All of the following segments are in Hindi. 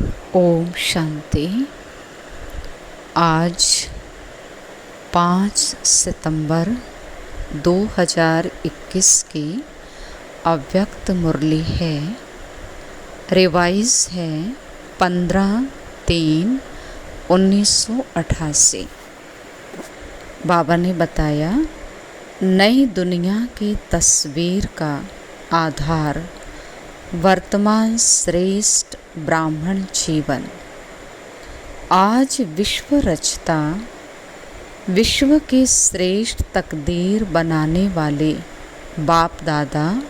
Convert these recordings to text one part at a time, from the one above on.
ओम शांति। आज 5 सितंबर 2021 की अव्यक्त मुरली है। रिवाइज है 15/3/1988। बाबा ने बताया, नई दुनिया की तस्वीर का आधार वर्तमान श्रेष्ठ ब्राह्मण जीवन। आज विश्व रचता, विश्व के श्रेष्ठ तकदीर बनाने वाले बाप दादा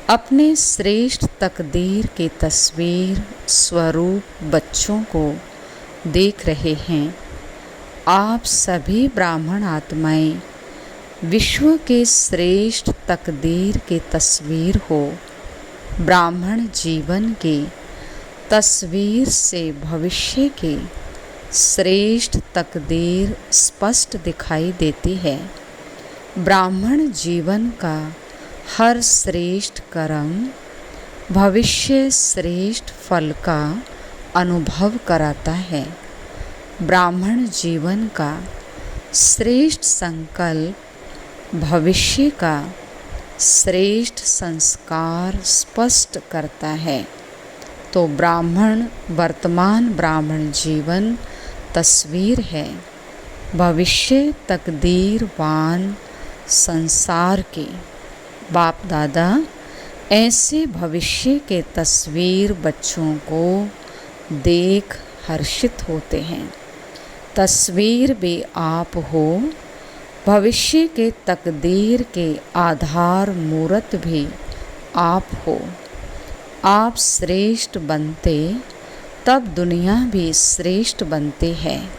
अपने श्रेष्ठ तकदीर के तस्वीर स्वरूप बच्चों को देख रहे हैं। आप सभी ब्राह्मण आत्माएं विश्व के श्रेष्ठ तकदीर के तस्वीर हो। ब्राह्मण जीवन की तस्वीर से भविष्य की श्रेष्ठ तकदीर स्पष्ट दिखाई देती है। ब्राह्मण जीवन का हर श्रेष्ठ कर्म भविष्य श्रेष्ठ फल का अनुभव कराता है। ब्राह्मण जीवन का श्रेष्ठ संकल्प भविष्य का श्रेष्ठ संस्कार स्पष्ट करता है। तो ब्राह्मण वर्तमान ब्राह्मण जीवन तस्वीर है भविष्य तकदीरवान संसार की। बाप दादा ऐसे भविष्य के तस्वीर बच्चों को देख हर्षित होते हैं। तस्वीर भी आप हो, भविष्य के तकदीर के आधार मूर्त भी आप हो। आप श्रेष्ठ बनते तब दुनिया भी श्रेष्ठ बनती है।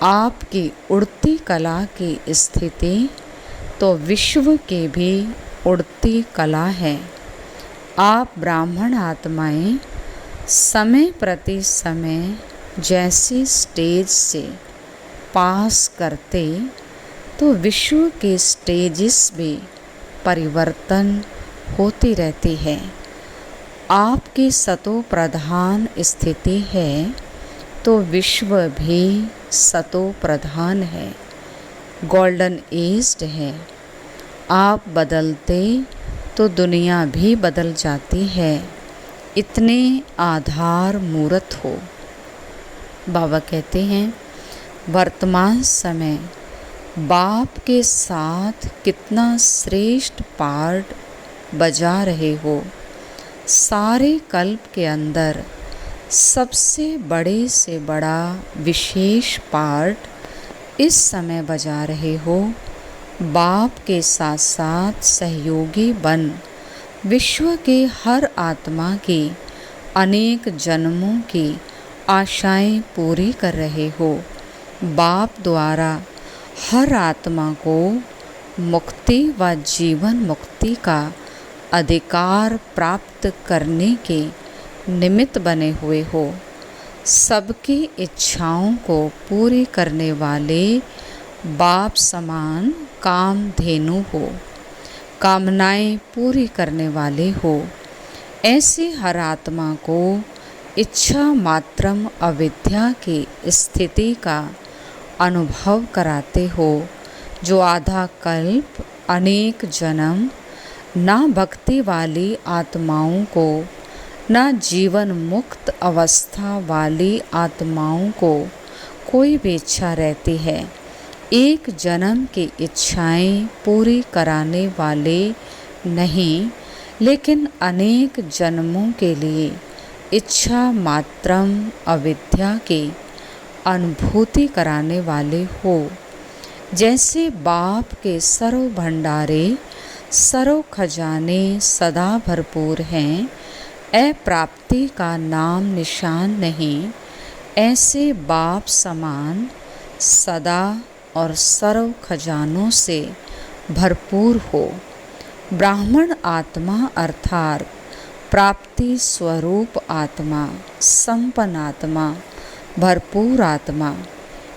आपकी उड़ती कला की स्थिति तो विश्व की भी उड़ती कला है। आप ब्राह्मण आत्माएं समय प्रति समय जैसी स्टेज से पास करते तो विश्व के स्टेजेस भी परिवर्तन होती रहती है। आपकी सतो प्रधान स्थिति है तो विश्व भी सतो प्रधान है, गोल्डन एज्ड है। आप बदलते तो दुनिया भी बदल जाती है। इतने आधार मूर्त हो। बाबा कहते हैं, वर्तमान समय बाप के साथ कितना श्रेष्ठ पार्ट बजा रहे हो। सारे कल्प के अंदर सबसे बड़े से बड़ा विशेष पार्ट इस समय बजा रहे हो। बाप के साथ साथ सहयोगी बन विश्व के हर आत्मा की अनेक जन्मों की आशाएं पूरी कर रहे हो। बाप द्वारा हर आत्मा को मुक्ति व जीवन मुक्ति का अधिकार प्राप्त करने के निमित्त बने हुए हो। सबकी इच्छाओं को पूरी करने वाले बाप समान कामधेनु हो, कामनाएं पूरी करने वाले हो। ऐसे हर आत्मा को इच्छा मात्रम अविद्या की स्थिति का अनुभव कराते हो, जो आधा कल्प अनेक जन्म ना भक्ति वाली आत्माओं को, ना जीवन मुक्त अवस्था वाली आत्माओं को कोई भी इच्छा रहती है। एक जन्म की इच्छाएं पूरी कराने वाले नहीं, लेकिन अनेक जन्मों के लिए इच्छा मात्रम अविद्या की अनुभूति कराने वाले हो। जैसे बाप के सर्व भंडारे सर्व खजाने सदा भरपूर हैं, अप्राप्ति का नाम निशान नहीं, ऐसे बाप समान सदा और सर्व खजानों से भरपूर हो। ब्राह्मण आत्मा अर्थात प्राप्ति स्वरूप आत्मा, संपन्न आत्मा, भरपूर आत्मा।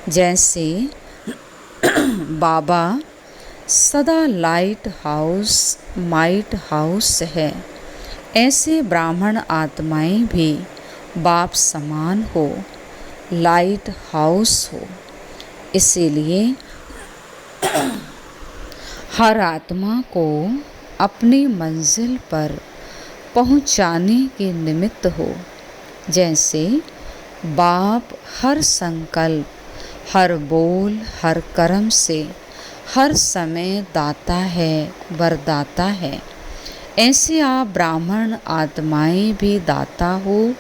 जैसे बाबा सदा लाइट हाउस माइट हाउस है, ऐसे ब्राह्मण आत्माएं भी बाप समान हो, लाइट हाउस हो। इसीलिए हर आत्मा को अपनी मंजिल पर पहुंचाने के निमित्त हो। जैसे बाप हर संकल्प, हर बोल, हर कर्म से हर समय दाता है, वरदाता है, ऐसे आप ब्राह्मण आत्माएं भी दाता हो,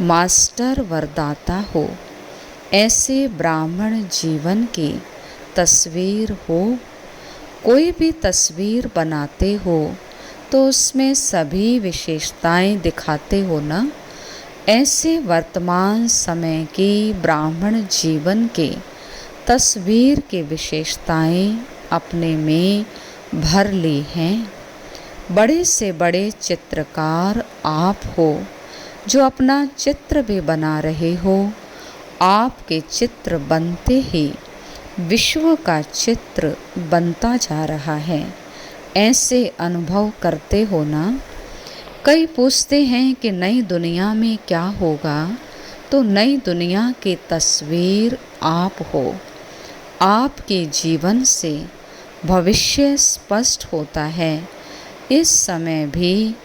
मास्टर वरदाता हो। ऐसे ब्राह्मण जीवन की तस्वीर हो। कोई भी तस्वीर बनाते हो तो उसमें सभी विशेषताएं दिखाते हो ना। ऐसे वर्तमान समय की ब्राह्मण जीवन के तस्वीर की विशेषताएं अपने में भर ली हैं। बड़े से बड़े चित्रकार आप हो, जो अपना चित्र भी बना रहे हो। आपके चित्र बनते ही विश्व का चित्र बनता जा रहा है। ऐसे अनुभव करते हो ना। कई पूछते हैं कि नई दुनिया में क्या होगा, तो नई दुनिया की तस्वीर आप हो। आपके जीवन से भविष्य स्पष्ट होता है। इस समय भी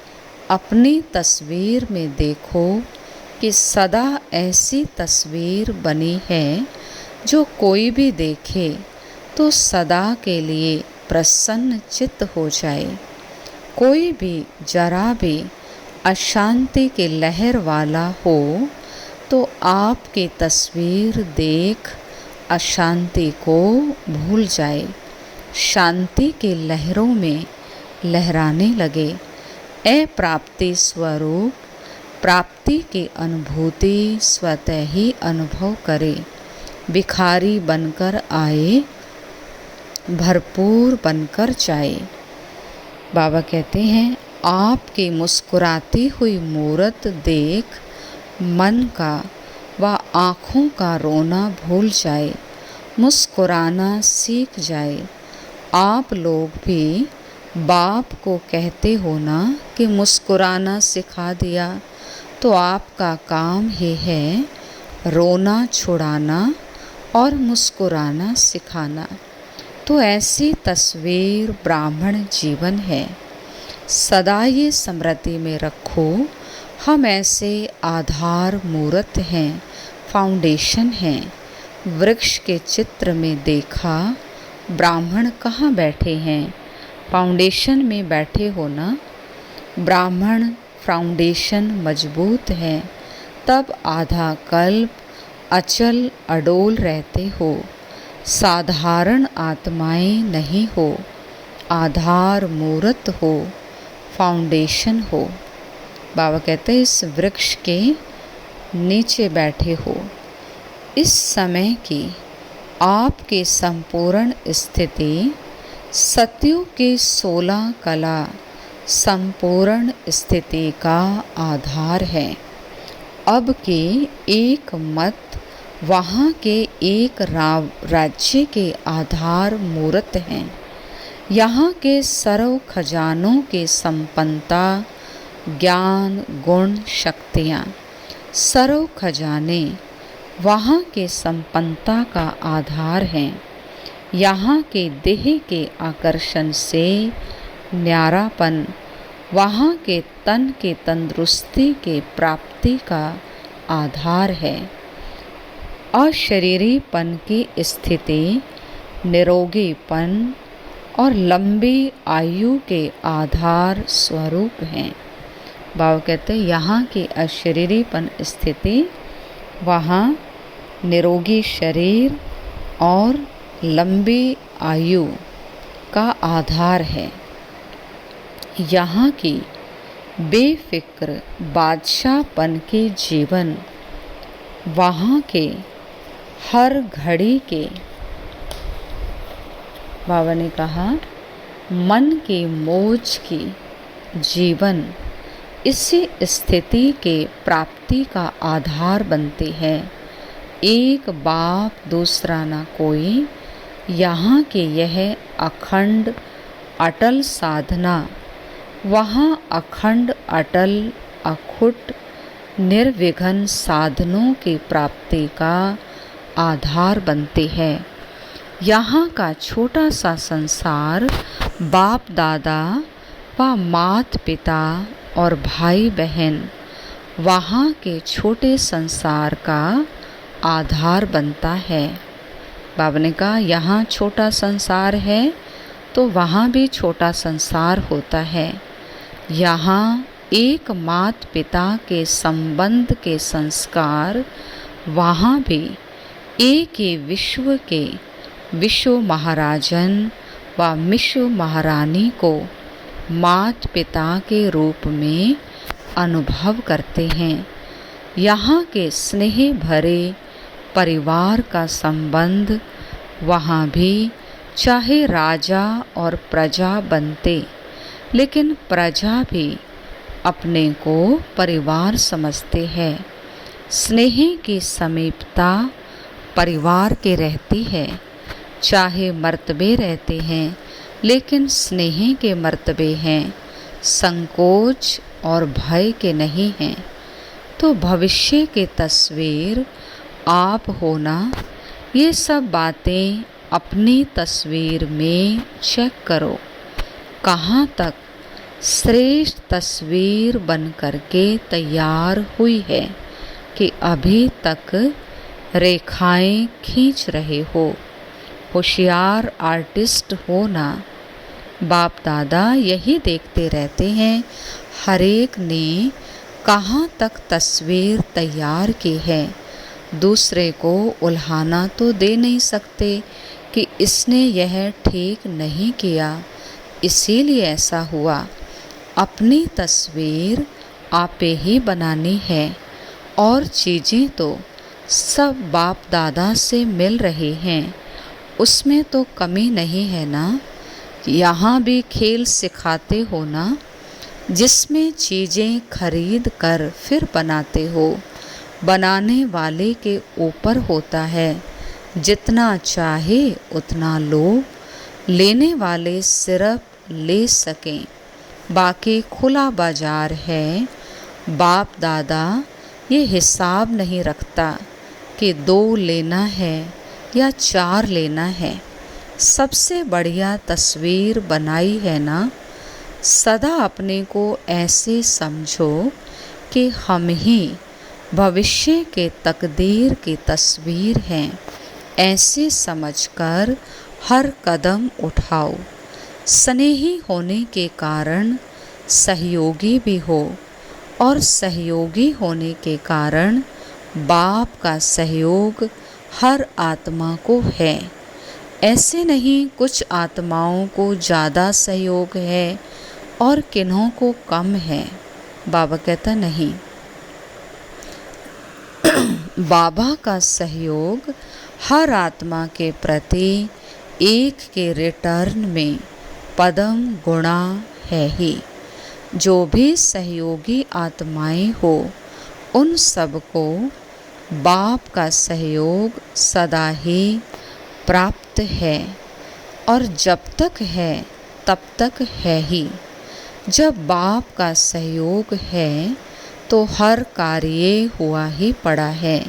अपनी तस्वीर में देखो कि सदा ऐसी तस्वीर बनी है जो कोई भी देखे तो सदा के लिए प्रसन्न चित्त हो जाए। कोई भी जरा भी अशांति की लहर वाला हो तो आपकी तस्वीर देख अशांति को भूल जाए, शांति की लहरों में लहराने लगे। अप्राप्ति स्वरूप प्राप्ति की अनुभूति स्वतः ही अनुभव करे। भिखारी बनकर आए, भरपूर बनकर जाए। बाबा कहते हैं, आपकी मुस्कुराती हुई मूरत देख मन का व आँखों का रोना भूल जाए, मुस्कुराना सीख जाए। आप लोग भी बाप को कहते हो ना कि मुस्कुराना सिखा दिया, तो आपका काम ही है रोना छुड़ाना और मुस्कुराना सिखाना। तो ऐसी तस्वीर ब्राह्मण जीवन है। सदा ये स्मृति में रखो, हम ऐसे आधार मूर्त हैं, फाउंडेशन हैं। वृक्ष के चित्र में देखा ब्राह्मण कहाँ बैठे हैं, फाउंडेशन में बैठे हो ना। ब्राह्मण फाउंडेशन मजबूत है, तब आधा कल्प अचल अडोल रहते हो। साधारण आत्माएं नहीं हो, आधार मूर्त हो, फाउंडेशन हो। बाबा कहते हैं, इस वृक्ष के नीचे बैठे हो। इस समय की आपकी संपूर्ण स्थिति सत्युग की 16 कला संपूर्ण स्थिति का आधार है। अब के एक मत वहाँ के एक राज्य के आधार मूर्त हैं। यहाँ के सर्व खजानों की संपन्नता, ज्ञान, गुण, शक्तियाँ, सर्व खजाने वहाँ के संपन्नता का आधार हैं। यहाँ के देह के आकर्षण से न्यारापन वहाँ के तन के तंदुरुस्ती के प्राप्ति का आधार है। अशरीरीपन की स्थिति निरोगीपन और लंबी आयु के आधार स्वरूप हैं। बाबा कहते हैं, यहाँ की अशरीरीपन स्थिति वहाँ निरोगी शरीर और लंबी आयु का आधार है। यहाँ की बेफिक्र बादशाहपन के जीवन वहाँ के हर घड़ी के, बाबा ने कहा, मन की मौज की जीवन इसी स्थिति के प्राप्ति का आधार बनती है। एक बाप दूसरा ना कोई। यहाँ के यह अखंड अटल साधना वहाँ अखंड अटल अखुट निर्विघ्न साधनों की प्राप्ति का आधार बनते हैं। यहाँ का छोटा सा संसार बाप दादा व माता पिता और भाई बहन वहाँ के छोटे संसार का आधार बनता है। बाबा ने कहा यहाँ छोटा संसार है तो वहाँ भी छोटा संसार होता है। यहाँ एक माता पिता के संबंध के संस्कार, वहाँ भी एक ही विश्व के विश्व महाराजन व विश्व महारानी को माता पिता के रूप में अनुभव करते हैं। यहाँ के स्नेह भरे परिवार का संबंध, वहाँ भी चाहे राजा और प्रजा बनते, लेकिन प्रजा भी अपने को परिवार समझते हैं। स्नेह की समीपता परिवार के रहती है। चाहे मर्तबे रहते हैं, लेकिन स्नेह के मर्तबे हैं, संकोच और भय के नहीं हैं। तो भविष्य की तस्वीर आप होना, ये सब बातें अपनी तस्वीर में चेक करो। कहाँ तक श्रेष्ठ तस्वीर बन करके तैयार हुई है कि अभी तक रेखाएं खींच रहे हो। होशियार आर्टिस्ट हो ना। बाप दादा यही देखते रहते हैं, हर एक ने कहाँ तक तस्वीर तैयार की है। दूसरे को उल्हाना तो दे नहीं सकते कि इसने यह ठीक नहीं किया, इसीलिए ऐसा हुआ। अपनी तस्वीर आपे ही बनानी है, और चीज़ें तो सब बाप दादा से मिल रही हैं, उसमें तो कमी नहीं है ना। यहाँ भी खेल सिखाते हो ना, जिसमें चीज़ें खरीद कर फिर बनाते हो। बनाने वाले के ऊपर होता है, जितना चाहे उतना लो, लेने वाले सिर्फ ले सकें, बाकी खुला बाजार है। बाप दादा ये हिसाब नहीं रखता कि 2 लेना है या 4 लेना है। सबसे बढ़िया तस्वीर बनाई है ना। सदा अपने को ऐसे समझो कि हम ही भविष्य के तकदीर की तस्वीर हैं। ऐसे समझकर हर कदम उठाओ। स्नेही होने के कारण सहयोगी भी हो, और सहयोगी होने के कारण बाप का सहयोग हर आत्मा को है। ऐसे नहीं कुछ आत्माओं को ज़्यादा सहयोग है और किन्हों को कम है। बाबा कहता नहीं, बाबा का सहयोग हर आत्मा के प्रति एक के रिटर्न में पदम गुणा है ही। जो भी सहयोगी आत्माएं हो, उन सबको बाप का सहयोग सदा ही प्राप्त है, और जब तक है तब तक है ही। जब बाप का सहयोग है तो हर कार्य हुआ ही पड़ा है।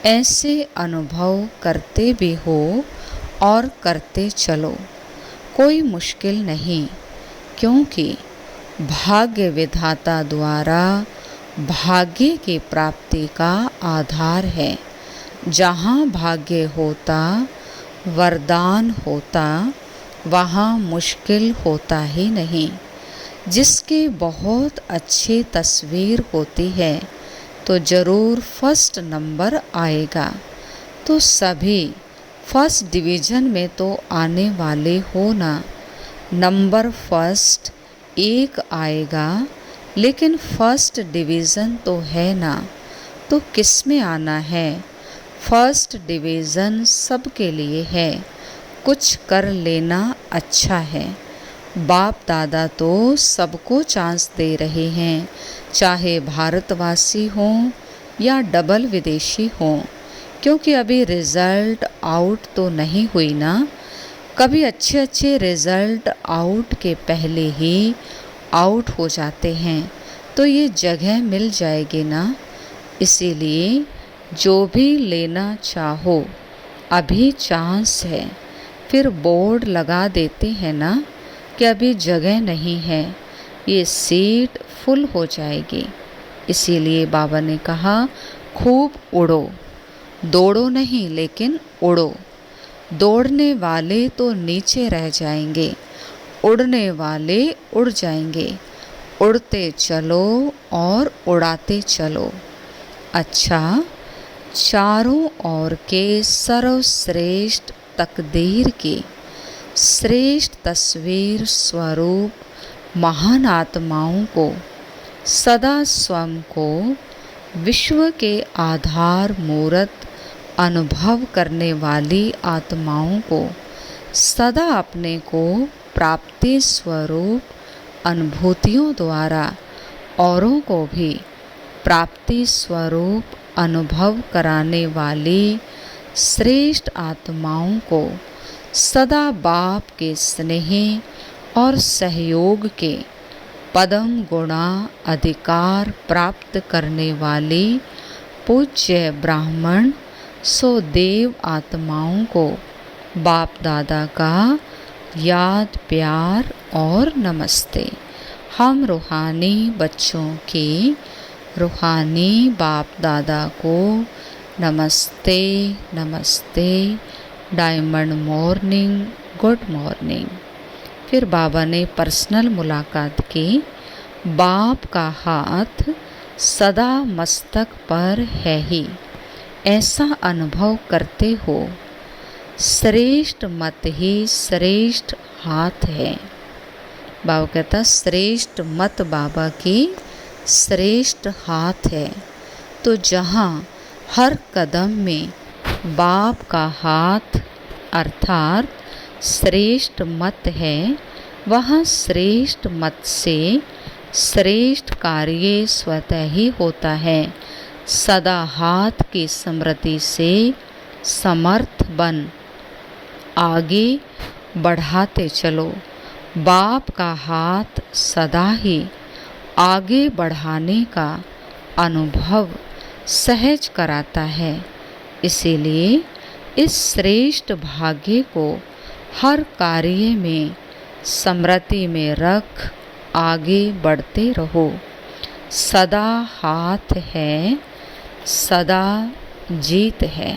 ऐसे अनुभव करते भी हो और करते चलो, कोई मुश्किल नहीं, क्योंकि भाग्य विधाता द्वारा भाग्य की प्राप्ति का आधार है। जहाँ भाग्य होता, वरदान होता, वहाँ मुश्किल होता ही नहीं। जिसकी बहुत अच्छी तस्वीर होती है तो ज़रूर फर्स्ट नंबर आएगा। तो सभी फर्स्ट डिवीज़न में तो आने वाले हो ना। नंबर फर्स्ट एक आएगा, लेकिन फर्स्ट डिवीज़न तो है ना, तो किस में आना है? फर्स्ट डिवीज़न सबके लिए है, कुछ कर लेना अच्छा है। बाप दादा तो सबको चांस दे रहे हैं, चाहे भारतवासी हों या डबल विदेशी हों, क्योंकि अभी रिज़ल्ट आउट तो नहीं हुई ना। कभी अच्छे अच्छे रिज़ल्ट आउट के पहले ही आउट हो जाते हैं, तो ये जगह मिल जाएगी ना। इसीलिए जो भी लेना चाहो अभी चांस है। फिर बोर्ड लगा देते हैं ना कि अभी जगह नहीं है, ये सीट फुल हो जाएगी। इसीलिए बाबा ने कहा खूब उड़ो, दौड़ो नहीं लेकिन उड़ो। दौड़ने वाले तो नीचे रह जाएंगे, उड़ने वाले उड़ जाएंगे। उड़ते चलो और उड़ाते चलो। अच्छा, चारों ओर के सर्वश्रेष्ठ तकदीर की श्रेष्ठ तस्वीर स्वरूप महान आत्माओं को, सदा स्वयं को विश्व के आधार मूर्त अनुभव करने वाली आत्माओं को, सदा अपने को प्राप्ति स्वरूप अनुभूतियों द्वारा औरों को भी प्राप्ति स्वरूप अनुभव कराने वाली श्रेष्ठ आत्माओं को, सदा बाप के स्नेह और सहयोग के पदम गुणा अधिकार प्राप्त करने वाली पूज्य ब्राह्मण सो देव आत्माओं को बाप दादा का याद प्यार और नमस्ते। हम रूहानी बच्चों के रूहानी बाप दादा को नमस्ते नमस्ते, डायमंड मॉर्निंग, गुड मॉर्निंग। फिर बाबा ने पर्सनल मुलाकात की। बाप का हाथ सदा मस्तक पर है ही, ऐसा अनुभव करते हो। श्रेष्ठ मत ही श्रेष्ठ हाथ है। बाबा कहता श्रेष्ठ मत बाबा की श्रेष्ठ हाथ है। तो जहाँ हर कदम में बाप का हाथ अर्थात श्रेष्ठ मत है, वहाँ श्रेष्ठ मत से श्रेष्ठ कार्य स्वतः ही होता है। सदा हाथ की स्मृति से समर्थ बन आगे बढ़ाते चलो। बाप का हाथ सदा ही आगे बढ़ाने का अनुभव सहज कराता है। इसीलिए इस श्रेष्ठ भाग्य को हर कार्य में स्मृति में रख आगे बढ़ते रहो। सदा हाथ है, सदा जीत है।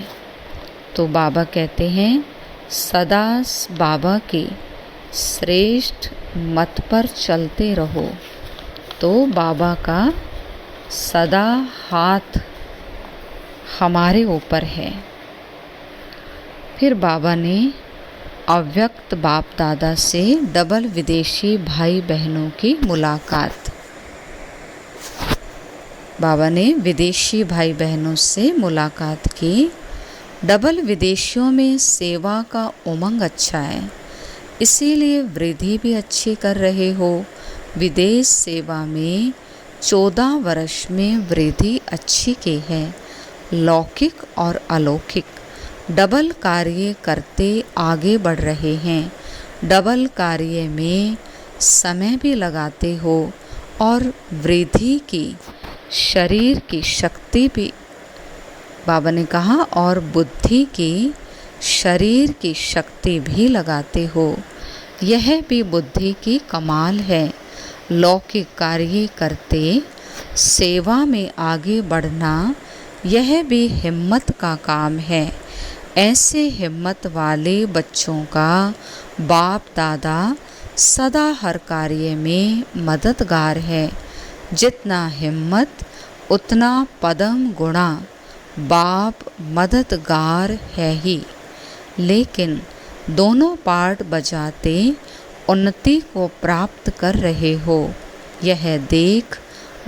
तो बाबा कहते हैं सदा बाबा के श्रेष्ठ मत पर चलते रहो। तो बाबा का सदा हाथ हमारे ऊपर है। फिर बाबा ने अव्यक्त बाप दादा से डबल विदेशी भाई बहनों की मुलाकात। बाबा ने विदेशी भाई बहनों से मुलाकात की। डबल विदेशियों में सेवा का उमंग अच्छा है, इसीलिए वृद्धि भी अच्छी कर रहे हो। विदेश सेवा में 14 वर्ष में वृद्धि अच्छी की है। लौकिक और अलौकिक डबल कार्य करते आगे बढ़ रहे हैं। डबल कार्य में समय भी लगाते हो और वृद्धि की शरीर की शक्ति भी, बाबा ने कहा, और बुद्धि की शरीर की शक्ति भी लगाते हो। यह भी बुद्धि की कमाल है। लौकिक कार्य करते सेवा में आगे बढ़ना, यह भी हिम्मत का काम है। ऐसे हिम्मत वाले बच्चों का बाप दादा सदा हर कार्य में मददगार है। जितना हिम्मत उतना पदम गुणा बाप मददगार है ही। लेकिन दोनों पार्ट बजाते उन्नति को प्राप्त कर रहे हो। यह देख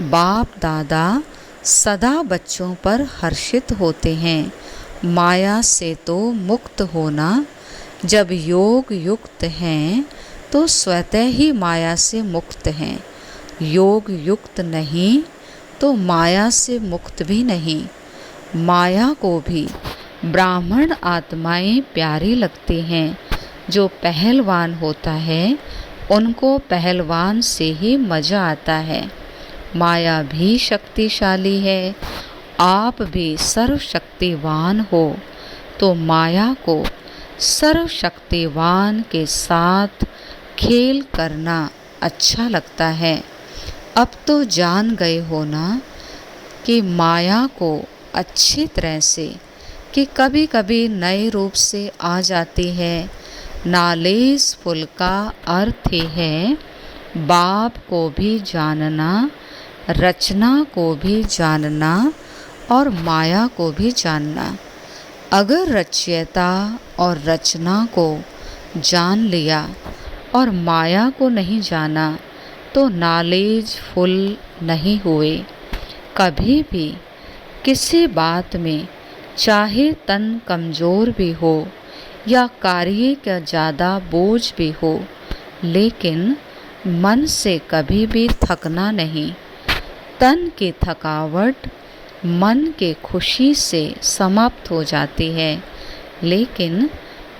बाप दादा सदा बच्चों पर हर्षित होते हैं। माया से तो मुक्त होना, जब योग युक्त हैं तो स्वतः ही माया से मुक्त हैं। योग युक्त नहीं तो माया से मुक्त भी नहीं। माया को भी ब्राह्मण आत्माएं प्यारी लगती हैं। जो पहलवान होता है उनको पहलवान से ही मज़ा आता है। माया भी शक्तिशाली है आप भी सर्वशक्तिवान हो तो माया को सर्वशक्तिवान के साथ खेल करना अच्छा लगता है। अब तो जान गए हो ना कि माया को अच्छी तरह से कि कभी कभी नए रूप से आ जाती है। नालेज फुल का अर्थ ही है बाप को भी जानना, रचना को भी जानना और माया को भी जानना। अगर रचयिता और रचना को जान लिया और माया को नहीं जाना तो नॉलेज फुल नहीं हुए। कभी भी किसी बात में चाहे तन कमज़ोर भी हो या कार्य का ज़्यादा बोझ भी हो, लेकिन मन से कभी भी थकना नहीं। तन की थकावट मन के खुशी से समाप्त हो जाती है, लेकिन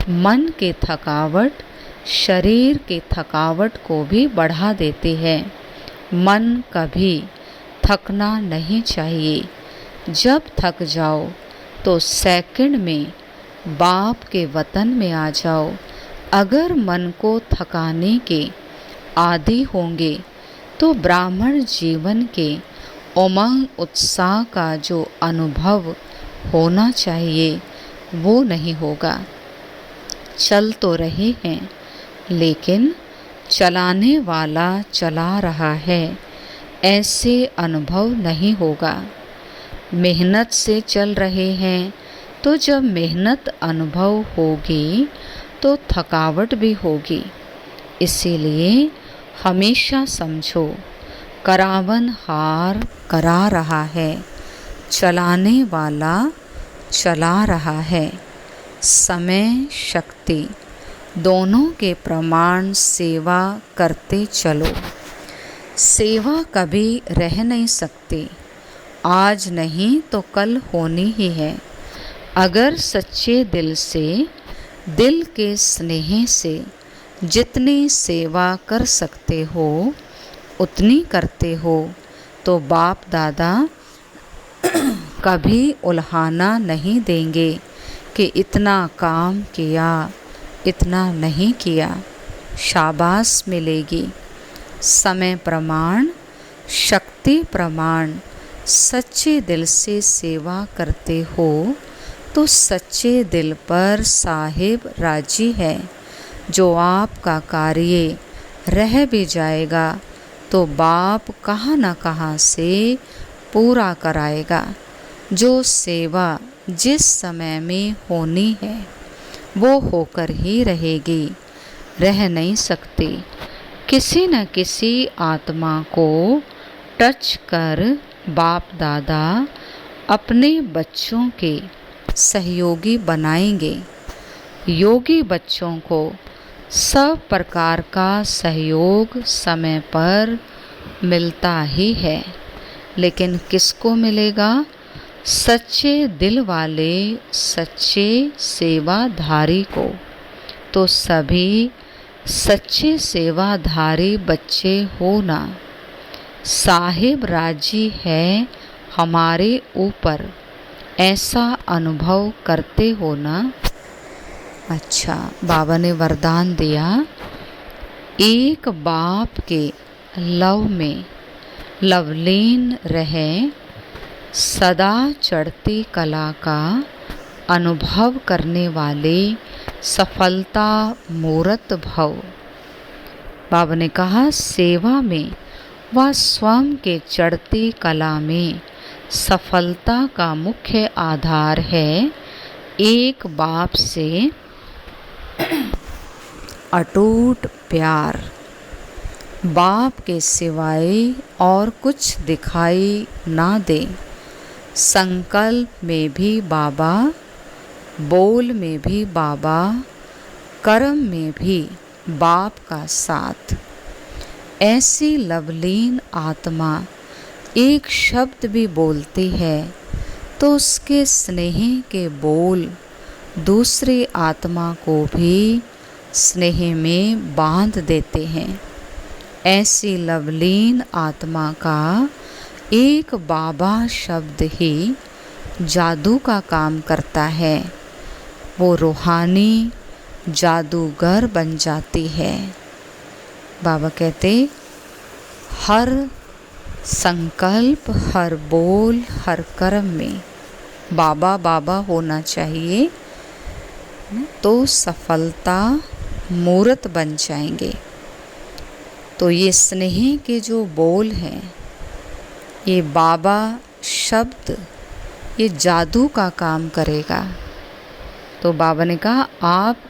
मन की थकावट शरीर की थकावट को भी बढ़ा देती है। मन कभी थकना नहीं चाहिए। जब थक जाओ तो सेकंड में बाप के वतन में आ जाओ। अगर मन को थकाने के आदी होंगे तो ब्राह्मण जीवन के उमंग उत्साह का जो अनुभव होना चाहिए वो नहीं होगा। चल तो रहे हैं लेकिन चलाने वाला चला रहा है, ऐसे अनुभव नहीं होगा। मेहनत से चल रहे हैं तो जब मेहनत अनुभव होगी तो थकावट भी होगी। इसीलिए हमेशा समझो करावन हार करा रहा है, चलाने वाला चला रहा है। समय शक्ति दोनों के प्रमाण सेवा करते चलो। सेवा कभी रह नहीं सकती, आज नहीं तो कल होनी ही है। अगर सच्चे दिल से, दिल के स्नेह से जितनी सेवा कर सकते हो उतनी करते हो तो बाप दादा कभी उल्हाना नहीं देंगे कि इतना काम किया, इतना नहीं किया। शाबाश मिलेगी। समय प्रमाण, शक्ति प्रमाण। सच्चे दिल से सेवा करते हो तो सच्चे दिल पर साहिब राजी है। जो आपका कार्य रह भी जाएगा तो बाप कहाँ न कहाँ से पूरा कराएगा। जो सेवा जिस समय में होनी है वो होकर ही रहेगी, रह नहीं सकती। किसी न किसी आत्मा को टच कर बाप दादा अपने बच्चों के सहयोगी बनाएंगे। योगी बच्चों को सब प्रकार का सहयोग समय पर मिलता ही है, लेकिन किसको मिलेगा? सच्चे दिल वाले, सच्चे सेवाधारी को। तो सभी सच्चे सेवाधारी बच्चे हो ना। साहिब राजी है हमारे ऊपर, ऐसा अनुभव करते हो ना। अच्छा, बाबा ने वरदान दिया, एक बाप के लव में लवलीन रहे, सदा चढ़ती कला का अनुभव करने वाले सफलता मूर्त भव। बाबा ने कहा सेवा में व स्वयं के चढ़ती कला में सफलता का मुख्य आधार है एक बाप से अटूट प्यार। बाप के सिवाय और कुछ दिखाई ना दे। संकल्प में भी बाबा, बोल में भी बाबा, कर्म में भी बाप का साथ। ऐसी लवलीन आत्मा एक शब्द भी बोलती है तो उसके स्नेह के बोल दूसरी आत्मा को भी स्नेह में बांध देते हैं। ऐसी लवलीन आत्मा का एक बाबा शब्द ही जादू का काम करता है। वो रूहानी जादूगर बन जाती है। बाबा कहते हर संकल्प, हर बोल, हर कर्म में बाबा बाबा होना चाहिए, तो सफलता मूर्त बन जाएंगे। तो ये स्नेह के जो बोल हैं, ये बाबा शब्द, ये जादू का काम करेगा। तो बाबा ने कहा आप